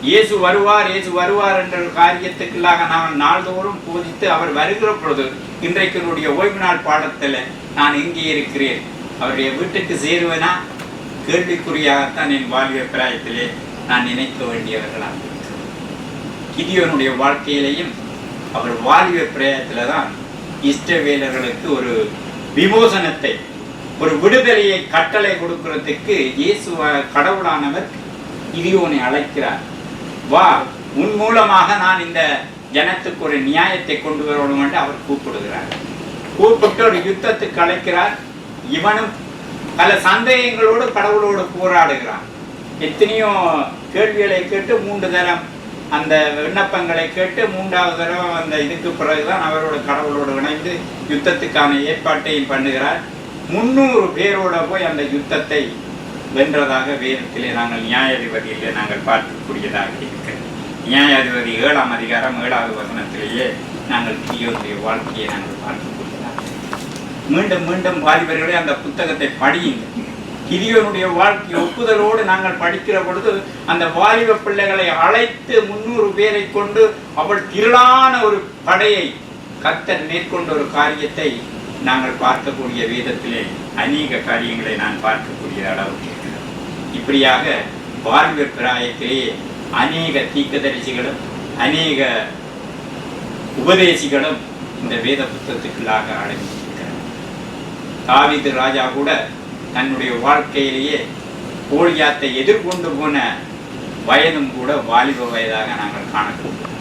இயேசு வருவார் என்ற காரியத்துக்குள்ளாக நாங்கள் நாள்தோறும் போதித்து அவர் வருகிற பொழுது இன்றைக்கு என்னுடைய ஓய்வு நாள் பாடத்தில் நான் எங்கே இருக்கிறேன், அவருடைய வீட்டுக்கு சேருவேனா கேள்விக்குறியாகத்தான் என் வாலிப பிராயத்திலே நான் நினைக்க வேண்டியவர்களாக இருக்கிறேன். கிதியோனுடைய வாழ்க்கையிலையும் அவர் வாலிப பிராயத்தில் தான் இஸ்ரவேலர்களுக்கு ஒரு விமோசனத்தை, ஒரு விடுதலையை கட்டளை கொடுக்கிறதுக்கு இயேசு கடவுளானவர் கிதியோனை அழைக்கிறார். வா, உன் மூலமாக நான் இந்த ஜனத்துக்கு ஒரு நியாயத்தை கொண்டு வரணும் என்று அவர் கூப்பிடுகிறார். கூப்பிட்டு ஒரு யுத்தத்துக்கு அழைக்கிறார். இவனும் பல சந்தேகங்களோடு கடவுளோடு போராடுகிறான். எத்தனையோ கேள்விகளை கேட்டு 3 தரம் அந்த விண்ணப்பங்களை கேட்டு 3வது தடவை அந்த இதுக்கு பிறகுதான் அவரோட கடவுளோடு இணைந்து யுத்தத்துக்கான ஏற்பாட்டையும் பண்ணுகிறார். 300 பேரோட போய் அந்த யுத்தத்தை வென்றதாக வேதத்திலே நாங்கள் நியாயாதிபதியிலே நாங்கள் பார்க்கக்கூடியதாக இருக்கிறது. நியாயாதிபதி 7ஆம் அதிகாரம் 7வது வசனத்திலேயே நாங்கள் கிதியோனுடைய வாழ்க்கையை நாங்கள் பார்க்கக்கூடியதாக. மீண்டும் மீண்டும் வாலிபர்களே அந்த புத்தகத்தை படியுங்கள். கிதியோனுடைய வாழ்க்கை ஒப்புதலோடு நாங்கள் படிக்கிற பொழுது அந்த வாலிப பிள்ளைகளை அழைத்து 300 பேரை கொண்டு அவள் திரளான ஒரு படையை கர்த்தர் மேற்கொண்ட ஒரு காரியத்தை நாங்கள் பார்க்கக்கூடிய வேதத்திலே அநேக காரியங்களை நான் பார்க்கக்கூடிய அளவுக்கு இருக்கிறோம். இப்படியாக வாலிப பிராயத்திலேயே அநேக தீர்க்கதரிசிகளும் அநேக உபதேசிகளும் இந்த வேத புத்தகத்துக்குள்ளாக அடங்கியிருக்கிறார். தாவீது ராஜா கூட தன்னுடைய வாழ்க்கையிலேயே கோலியாத்தை எதிர்கொண்டு போன வயதும் கூட வாலிப வயதாக நாங்கள் காணக்கூடும்.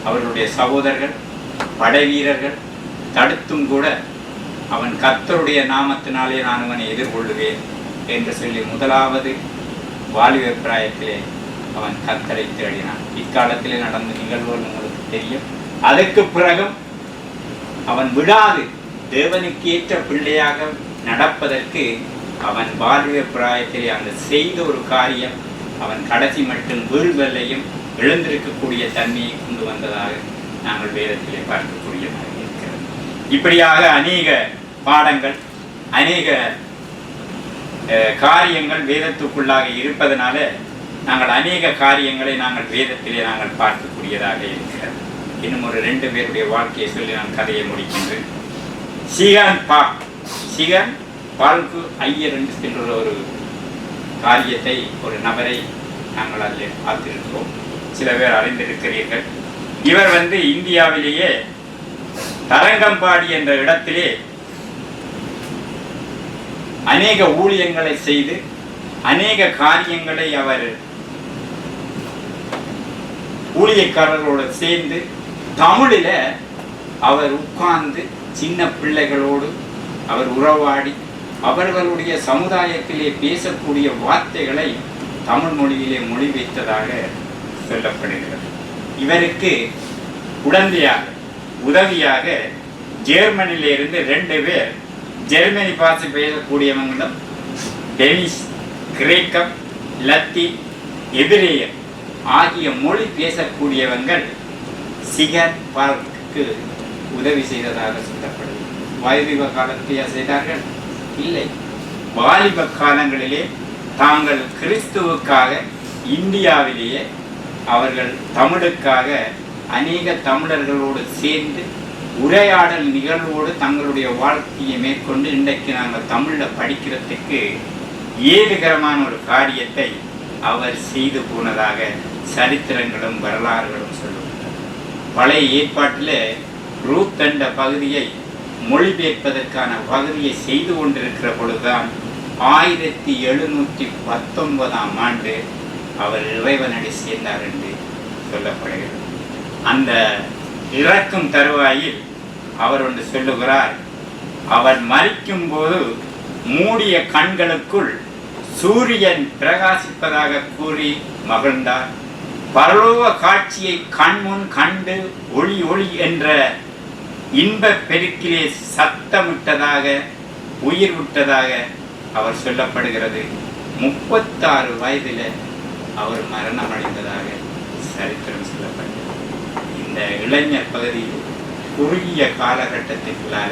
அவர்களுடைய சகோதரர்கள் படை வீரர்கள் தடுத்தும் கூட அவன் கர்த்தருடைய நாமத்தினாலே நான் அவனை எதிர்கொள்ளுவேன் என்று சொல்லி முதலாவது வாலிப பிராயத்திலே அவன் கர்த்தரை தேடினான். இக்காலத்திலே நடந்த நிகழ்வுகள் உங்களுக்கு தெரியும். அதற்கு பிறகும் அவன் விடாது தேவனுக்கு ஏற்ற பிள்ளையாக நடப்பதற்கு அவன் வாலிப பிராயத்திலே அந்த செய்த ஒரு காரியம் அவன் கடைசி மட்டும் வீழ்வலையும் எழுந்திருக்கக்கூடிய தன்மையை கொண்டு வந்ததாக நாங்கள் வேதத்திலே பார்க்கக்கூடியதாக இருக்கிறது. இப்படியாக அநேக பாடங்கள் அநேக காரியங்கள் வேதத்துக்குள்ளாக இருப்பதனால நாங்கள் அநேக காரியங்களை நாங்கள் வேதத்திலே நாங்கள் பார்க்கக்கூடியதாக இருக்கிறது. இன்னும் ஒரு 2 பேருடைய வாழ்க்கையை சொல்லி நான் கதையை முடிக்கின்றேன். சிகன் பால்கு ஐயர் என்று சொல்ற ஒரு காரியத்தை ஒரு நபரை நாங்கள் அதில் பார்த்திருக்கிறோம். சில பேர் அறிந்திருக்கிறீர்கள். இவர் இந்தியாவிலேயே தரங்கம்பாடி என்ற இடத்திலே அநேக ஊழியங்களை செய்து அநேக காரியங்களை அவர் ஊழியக்காரர்களோடு சேர்ந்து தமிழில அவர் உட்கார்ந்து சின்ன பிள்ளைகளோடு அவர் உறவாடி அவர்களுடைய சமுதாயத்திலே பேசக்கூடிய வார்த்தைகளை தமிழ் மொழியிலே மொழிபெய்த்ததாக சொல்லப்படுகிறது. இவருக்கு உதவியாக ஜெர்மனியிலிருந்து 2 பேர் ஜெர்மனி பாஷை பேசக்கூடியவங்களும் டெனிஷ், கிரேக்கம், லத்தீன், எபிரேயர் ஆகிய மொழி பேசக்கூடியவங்கள் சிகன் பால்க்கு உதவி செய்ததாக சொல்லப்படுகிறது. வாலிப காலத்தையா செய்தார்கள்? இல்லை. வாலிப காலங்களிலே தாங்கள் கிறிஸ்துவுக்காக இந்தியாவிலேயே அவர்கள் தமிழுக்காக அநேக தமிழர்களோடு சேர்ந்து உரையாடல் நிகழ்வோடு தங்களுடைய வாழ்க்கையை மேற்கொண்டு இன்றைக்கு நாங்கள் தமிழில் படிக்கிறதுக்கு ஏதுகரமான ஒரு காரியத்தை அவர் செய்து போனதாக சரித்திரங்களும் வரலாறுகளும் சொல்லுகின்றன. பழைய ஏற்பாட்டில் ரூத் என்ற பகுதியை மொழிபெயர்ப்பதற்கான பகுதியை செய்து கொண்டிருக்கிற பொழுதுதான் 1719ஆம் ஆண்டு அவர் இறைவனடி சேர்ந்தார் என்று சொல்லப்படுகிறது. அந்த இறக்கும் தருவாயில் அவர் ஒன்று சொல்லுகிறார். அவர் மரிக்கும் போது மூடிய கண்களுக்குள் சூரியன் பிரகாசிப்பதாக கூறி மகிழ்ந்தார். பரலோக காட்சியை கண்முன் கண்டு ஒளி ஒளி என்ற இன்ப பெருக்கிலே சத்தமிட்டதாக உயிர் விட்டதாக அவர் சொல்லப்படுகிறது. 36 வயதில் அவர் மரணம் அடைந்ததாக சரித்திரம் சொல்லப்படுகிறது. இந்த இளைஞர் பகுதியில் குறுகிய காலகட்டத்திற்குள்ளால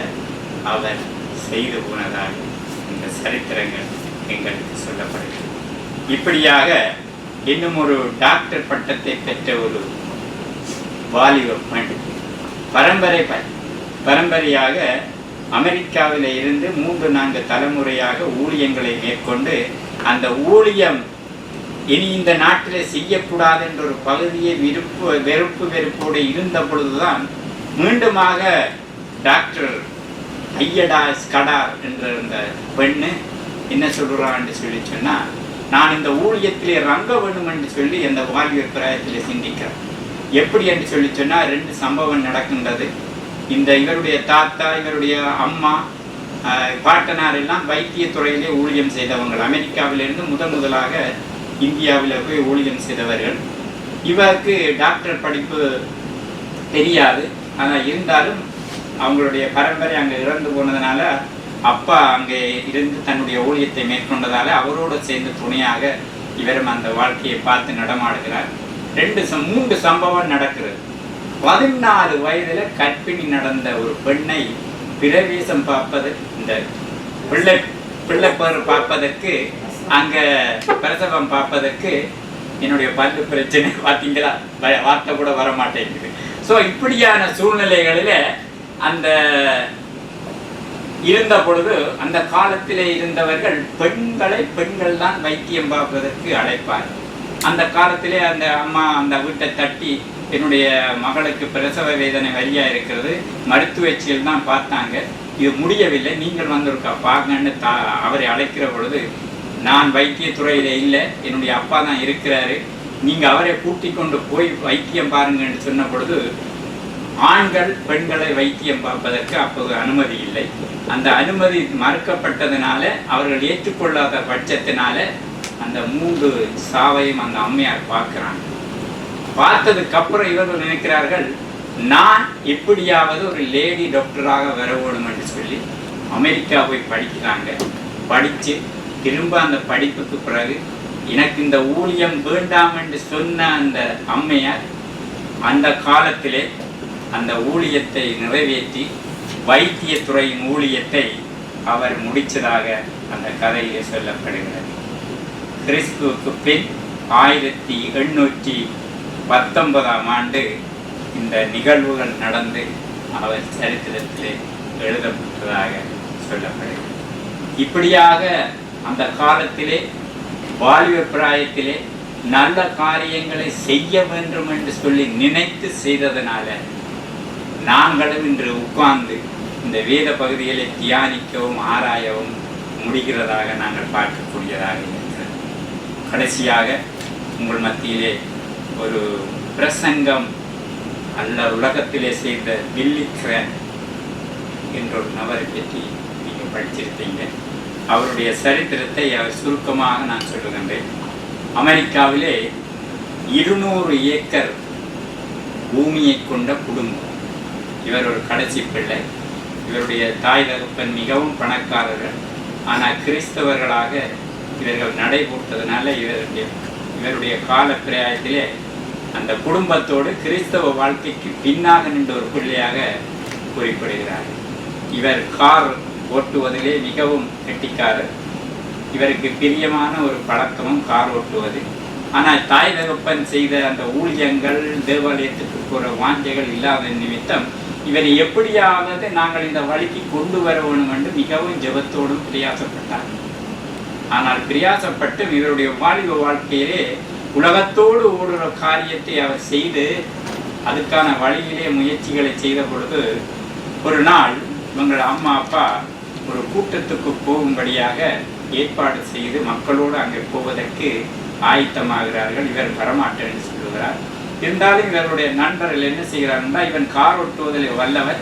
அவர் செய்து போனதாக இந்த சரித்திரங்கள் எங்களுக்கு சொல்லப்படுகிறது. இப்படியாக இன்னும் ஒரு டாக்டர் பட்டத்தை பெற்ற ஒரு வாலிப பெண் பரம்பரையாக அமெரிக்காவில் இருந்து 3-4 தலைமுறையாக ஊழியங்களை மேற்கொண்டு அந்த ஊழியம் இனி இந்த நாட்டில் செய்யக்கூடாது என்ற ஒரு பகுதியை வெறுப்போடு இருந்த பொழுதுதான் மீண்டுமாக டாக்டர் ஐயடா ஸ்கடார் என்ற இந்த பெண்ணு என்ன சொல்கிறான்னு சொல்லி சொன்னால், நான் இந்த ஊழியத்திலே ரங்க வேணும் என்று சொல்லி அந்த வாலிப பிராயத்திலே சிந்திக்கிறேன். எப்படி என்று சொல்லி சொன்னால் 2 சம்பவம் நடக்கின்றது. இவருடைய தாத்தா, இவருடைய அம்மா, பாட்டனார் எல்லாம் வைத்தியத்துறையிலே ஊழியம் செய்தவங்கள். அமெரிக்காவிலிருந்து முதலாக இந்தியாவில் போய் ஊழியம் செய்தவர்கள். இவருக்கு டாக்டர் படிப்பு தெரியாது. ஆனால் இருந்தாலும் அவங்களுடைய பரம்பரை அங்கே இறந்து போனதுனால அப்பா அங்கே இருந்து தன்னுடைய ஊழியத்தை மேற்கொண்டதால் அவரோடு சேர்ந்து துணையாக இவரும் அந்த வாழ்க்கையை பார்த்து நடமாடுகிறார். 3 சம்பவம் நடக்கிறது. 14 வயதில் கர்ப்பிணி நடந்த ஒரு பெண்ணை பிரவேசம் பார்ப்பது இந்த பிள்ளை பிள்ளைப்பேறு பார்ப்பதற்கு, அங்கே பிரசவம் பார்ப்பதற்கு என்னுடைய பல்லு பிரச்சனை பார்த்தீங்களா, வார்த்தை கூட வர மாட்டேங்குது. ஸோ இப்படியான சூழ்நிலைகளில் அந்த இருந்த பொழுது அந்த காலத்திலே இருந்தவர்கள் பெண்கள் தான் வைத்தியம் பார்ப்பதற்கு அழைப்பார். அந்த காலத்திலே அந்த அம்மா அந்த வீட்டை தட்டி, என்னுடைய மகளுக்கு பிரசவ வேதனை வழியா இருக்கிறது, மருத்துவச்சியில் தான் பார்த்தாங்க, இது முடியவில்லை, நீங்கள் வந்திருக்கா பாருங்கன்னு அவரை அழைக்கிற பொழுது, நான் வைத்தியத்துறையில இல்லை, என்னுடைய அப்பா தான் இருக்கிறாரு, நீங்க அவரை கூட்டி கொண்டு போய் வைத்தியம் பாருங்கன்னு சொன்ன பொழுது, ஆண்கள் பெண்களை வைத்தியம் பார்ப்பதற்கு அப்போது அனுமதி இல்லை. அந்த அனுமதி மறுக்கப்பட்டதுனால, அவர்கள் ஏற்றுக்கொள்ளாத பட்சத்தினால அந்த 3 சாவையும் அந்த அம்மையார் பார்க்கிறாங்க. பார்த்ததுக்கு அப்புறம் இவர்கள் நினைக்கிறார்கள், நான் எப்படியாவது ஒரு லேடி டாக்டராக வர வேணும் என்று சொல்லி அமெரிக்கா போய் படிக்கிறாங்க. படித்து திரும்ப அந்த படிப்புக்கு பிறகு எனக்கு இந்த ஊழியம் வேண்டாம் என்று சொன்ன அந்த அம்மையார் அந்த காலத்திலே அந்த ஊழியத்தை நிறைவேற்றி வைத்தியத்துறையின் ஊழியத்தை அவர் முடித்ததாக அந்த கதையிலே சொல்லப்படுகிறது. கிறிஸ்துவுக்கு பின் 1819ஆம் ஆண்டு இந்த நிகழ்வுகள் நடந்து அவர் சரித்திரத்திலே எழுதப்பட்டதாக சொல்லப்படுகிறது. இப்படியாக அந்த காலத்திலே வாலிப பிராயத்திலே நல்ல காரியங்களை செய்ய வேண்டும் என்று சொல்லி நினைத்து செய்ததனால நாங்களும் இன்று உட்கார்ந்து இந்த வேத பகுதிகளை தியானிக்கவும் ஆராயவும் முடிகிறதாக நாங்கள் பார்க்கக்கூடியதாக இருக்கிறது. கடைசியாக உங்கள் மத்தியிலே ஒரு பிரசங்கம் அல்ல உலகத்திலே செய்த பில்லி கிராம் என்ற ஒரு நபரை பற்றி நீங்கள் படிச்சிருப்பீங்க. அவருடைய சரித்திரத்தை அவர் சுருக்கமாக நான் சொல்லுகின்றேன். அமெரிக்காவிலே 200 ஏக்கர் பூமியை கொண்ட குடும்பம். இவர் ஒரு கடைசி பிள்ளை. இவருடைய தாய் தகப்பன் மிகவும் பணக்காரர்கள். ஆனால் கிறிஸ்தவர்களாக இவர்கள் நடைபோட்டதுனால இவருடைய கால பிரயாயத்திலே அந்த குடும்பத்தோடு கிறிஸ்தவ வாழ்க்கைக்கு பின்னாக நின்ற ஒரு பிள்ளையாக குறிப்பிடுகிறார். இவர் கார் ஓட்டுவதிலே மிகவும் கெட்டிக்காரர். இவருக்கு பிரியமான ஒரு பழக்கமும் கார் ஓட்டுவது. ஆனால் தாய் தகப்பன் செய்த அந்த ஊழியங்கள், தேவாலயத்துக்கு போகிற வாஞ்சைகள் இல்லாத நிமித்தம் இவரை எப்படியாவது நாங்கள் இந்த வழிக்கு கொண்டு வர வேணும் என்று மிகவும் ஜெபத்தோடும் பிரயாசப்பட்டார். ஆனால் பிரயாசப்பட்டு இவருடைய வாலிப வாழ்க்கையிலே உலகத்தோடு ஓடுற காரியத்தை அவர் செய்து அதுக்கான வழியிலே முயற்சிகளை செய்த பொழுது ஒரு நாள் இவங்கள் அம்மா அப்பா ஒரு கூட்டத்துக்கு போகும்படியாக ஏற்பாடு செய்து மக்களோடு அங்கே போவதற்கு ஆயத்தமாகிறார்கள். இவர் வரமாட்டேன் என்று சொல்லுகிறார். இருந்தாலும் இவருடைய நண்பர்கள் என்ன செய்கிறார்கள்னா, இவன் கார் ஓட்டுவதில் வல்லவர்,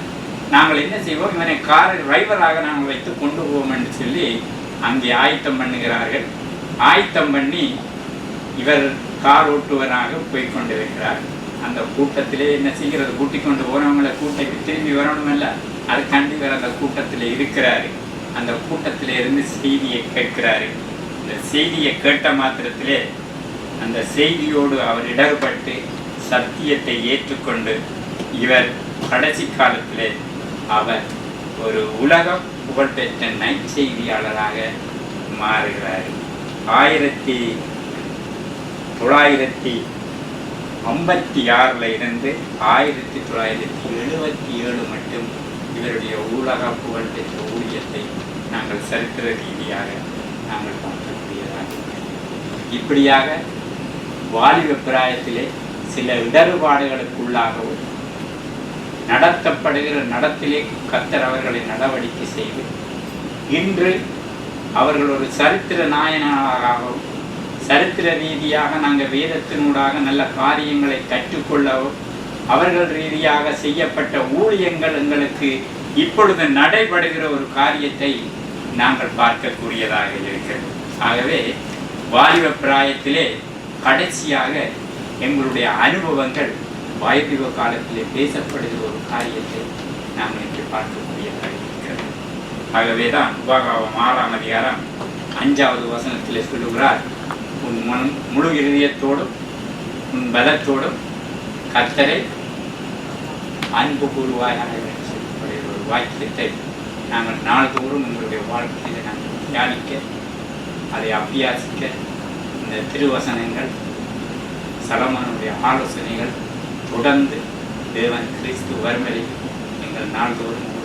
நாங்கள் என்ன செய்வோம், இவனை கார் டிரைவராக நாங்கள் வைத்து கொண்டு போவோம் என்று சொல்லி அங்கே ஆயத்தம் பண்ணுகிறார்கள். ஆயத்தம் பண்ணி இவர் கார் ஓட்டுவராக போய் கொண்டிருக்கிறார். அந்த கூட்டத்திலே என்ன செய்கிறது, கூட்டி கொண்டு போனவங்களை கூட்டைக்கு திரும்பி வரணுமல்ல, அது கண்டிப்பாக அந்த கூட்டத்தில் இருக்கிறாரு. அந்த கூட்டத்திலே இருந்து செய்தியை கேட்கிறாரு. இந்த செய்தியை கேட்ட மாத்திரத்திலே அந்த செய்தியோடு அவர் இடர்பட்டு சத்தியத்தை ஏற்றுக்கொண்டு இவர் கடைசி காலத்திலே அவர் ஒரு உலக புகழ்பெற்ற நற்செய்தியாளராக மாறுகிறார். 1956 இருந்து 1977 மட்டும் இவருடைய உலக புகழ்பெற்ற ஊழியத்தை நாங்கள் சரித்திர ரீதியாக நாங்கள் பார்க்கக்கூடியதாக. இப்படியாக வாலிப பிராயத்திலே சில இடர்பாடுகளுக்குள்ளாகவும் நடத்தப்படுகிற நடத்திலே கர்த்தர் அவர்களை நடவடிக்கை செய்து இன்று அவர்கள் ஒரு சரித்திர நாயனாகவும் சரித்திர ரீதியாக நாங்கள் வேதத்தினூடாக நல்ல காரியங்களை கற்றுக்கொள்ளவும் அவர்கள் ரீதியாக செய்யப்பட்ட ஊழியங்கள் எங்களுக்கு இப்பொழுது நடைபெறுகிற ஒரு காரியத்தை நாங்கள் பார்க்கக்கூடியதாக இருக்கிறது. ஆகவே வாலிப பிராயத்திலே கடைசியாக எங்களுடைய அனுபவங்கள் வாய்ப்பிவ காலத்திலே பேசப்படுகிற ஒரு காரியத்தை நாம் இன்று பார்க்கக்கூடியதாக இருக்கிறது. ஆகவே தான் உபாகமம் 6ஆம் அதிகாரம் 5வது வசனத்திலே சொல்லுகிறார், உன் முழு இதயத்தோடும் உன் பலத்தோடும் கர்த்தரை அன்பு கூறுவாயாக சொல்லப்படுகிற ஒரு வாக்கியத்தை நாங்கள் நாள்தோறும் உங்களுடைய வாழ்க்கையில் நாங்கள் தியானிக்க, அதை அபியாசிக்க இந்த திருவசனங்கள், சலமனுடைய ஆலோசனைகள் தொடர்ந்து தேவன் கிறிஸ்து வறுமலை எங்கள் நாள்தோறும்